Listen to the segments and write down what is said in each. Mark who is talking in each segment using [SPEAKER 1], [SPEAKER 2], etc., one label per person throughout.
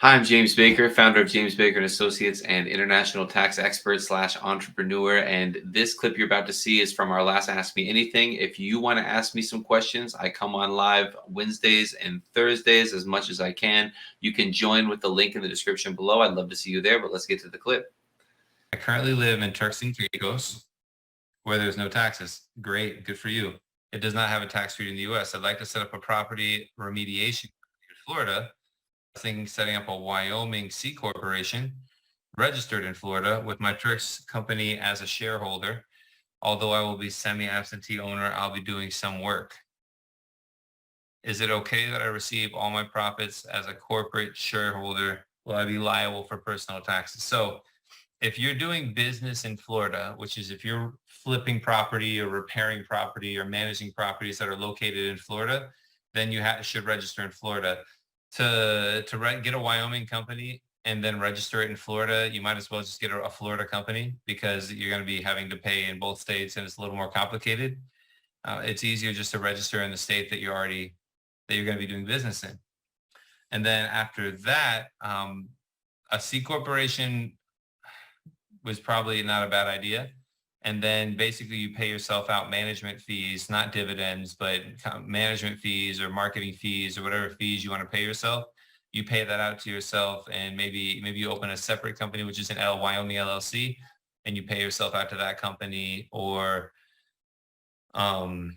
[SPEAKER 1] Hi, I'm James Baker, founder of James Baker and Associates and international tax expert slash entrepreneur. And this clip you're about to see is from our last Ask Me Anything. If you want to ask me some questions, I come on live Wednesdays and Thursdays as much as I can. You can join with the link in the description below. I'd love to see you there, but let's get to the clip.
[SPEAKER 2] I currently live in Turks and Caicos, where there's no taxes. Great, good for you. It does not have a tax treaty in the U.S. I'd like to set up a property remediation in Florida. I was thinking setting up a Wyoming C corporation registered in Florida with my Turks company as a shareholder. Although I will be semi-absentee owner, I'll be doing some work. Is it okay that I receive all my profits as a corporate shareholder? Will I be liable for personal taxes? So if you're doing business in Florida, which is if you're flipping property or repairing property or managing properties that are located in Florida, then you should register in Florida. To get a Wyoming company and then register it in Florida, you might as well just get a Florida company because you're going to be having to pay in both states and it's a little more complicated. It's easier just to register in the state that you're going to be doing business in. And then after that, a C corporation was probably not a bad idea. And then basically you pay yourself out management fees, not dividends, but management fees or marketing fees or whatever fees you want to pay yourself. You pay that out to yourself, and maybe you open a separate company, which is an Wyoming LLC, and you pay yourself out to that company, or pay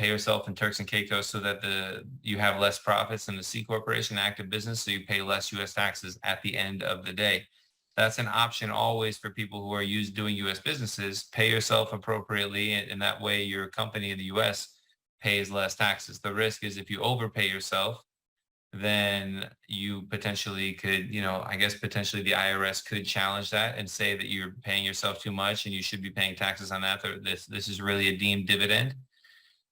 [SPEAKER 2] yourself in Turks and Caicos so that you have less profits than the C corporation active business, so you pay less U.S. taxes at the end of the day. That's an option always for people who are doing U.S. businesses. Pay yourself appropriately, and that way your company in the U.S. pays less taxes. The risk is if you overpay yourself, then you potentially could, I guess potentially the IRS could challenge that and say that you're paying yourself too much and you should be paying taxes on that. This is really a deemed dividend.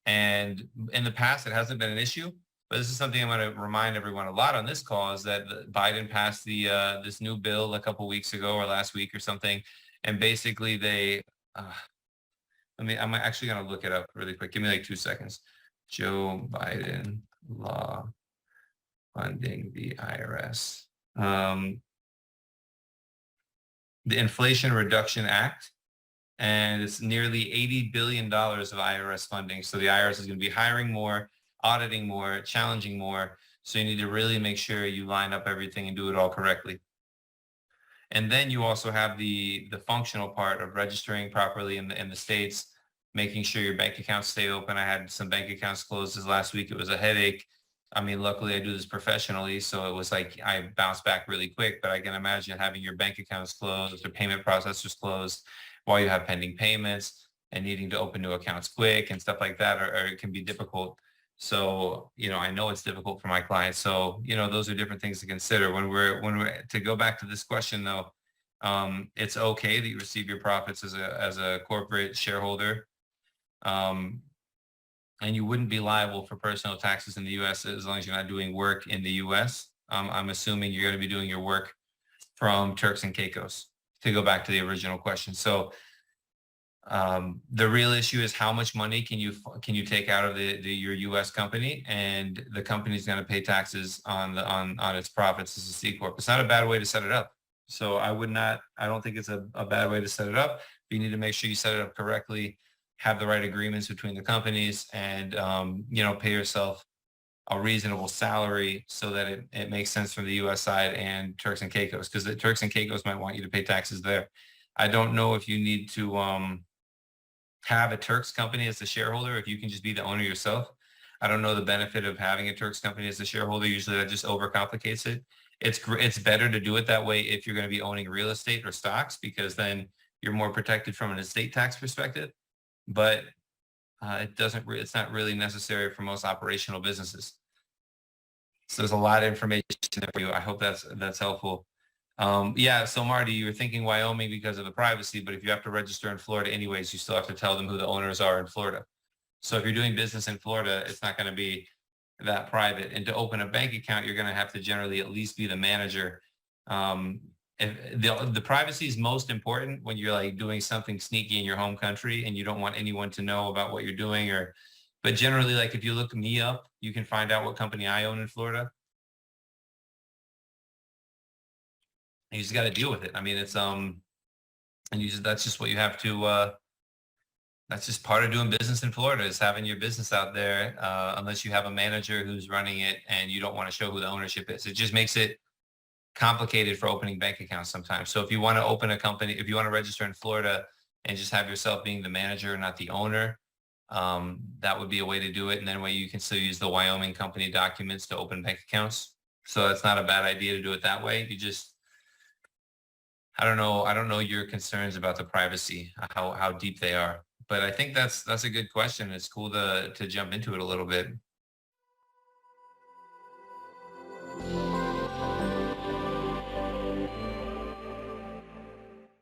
[SPEAKER 2] And in the past, it hasn't been an issue. But this is something I'm going to remind everyone a lot on this call is that Biden passed this new bill a couple weeks ago or last week or something. And basically I'm actually going to look it up really quick. Give me like 2 seconds. Joe Biden law funding the IRS. The Inflation Reduction Act. And it's nearly $80 billion of IRS funding. So the IRS is going to be hiring more, auditing more, challenging more. So you need to really make sure you line up everything and do it all correctly. And then you also have the functional part of registering properly in the states, making sure your bank accounts stay open. I had some bank accounts closed this last week. It was a headache. I mean, luckily I do this professionally, so it was like I bounced back really quick, but I can imagine having your bank accounts closed or payment processors closed while you have pending payments and needing to open new accounts quick and stuff like that, or it can be difficult. So, I know it's difficult for my clients. So, those are different things to consider when we're to go back to this question though. It's okay that you receive your profits as a corporate shareholder. And you wouldn't be liable for personal taxes in the U.S. as long as you're not doing work in the U.S. I'm assuming you're going to be doing your work from Turks and Caicos, to go back to the original question. So the real issue is how much money can you take out of your U.S. company, and the company's going to pay taxes on its profits as a C corp. It's not a bad way to set it up. So I don't think it's a bad way to set it up. You need to make sure you set it up correctly, have the right agreements between the companies, and pay yourself a reasonable salary so that it makes sense from the U.S. side and Turks and Caicos, because the Turks and Caicos might want you to pay taxes there. I don't know if you need to have a Turks company as a shareholder, if you can just be the owner yourself. I don't know the benefit of having a Turks company as a shareholder. Usually that just overcomplicates it. It's better to do it that way if you're going to be owning real estate or stocks, because then you're more protected from an estate tax perspective. But it's not really necessary for most operational businesses. So there's a lot of information there for you. I hope that's helpful. So Marty, you were thinking Wyoming because of the privacy, but if you have to register in Florida anyways, you still have to tell them who the owners are in Florida. So if you're doing business in Florida, it's not going to be that private. And to open a bank account, you're going to have to generally at least be the manager. If the privacy is most important when you're like doing something sneaky in your home country and you don't want anyone to know about what you're doing. But generally, like if you look me up, you can find out what company I own in Florida. you just got to deal with it. I mean, it's and that's just what you have to. That's just part of doing business in Florida, is having your business out there. Unless you have a manager who's running it and you don't want to show who the ownership is, it just makes it complicated for opening bank accounts sometimes. So if you want to open a company, if you want to register in Florida and just have yourself being the manager, not the owner, that would be a way to do it. And then way you can still use the Wyoming company documents to open bank accounts. So it's not a bad idea to do it that way. You just, I don't know. I don't know your concerns about the privacy, how deep they are. But I think that's a good question. It's cool to jump into it a little bit.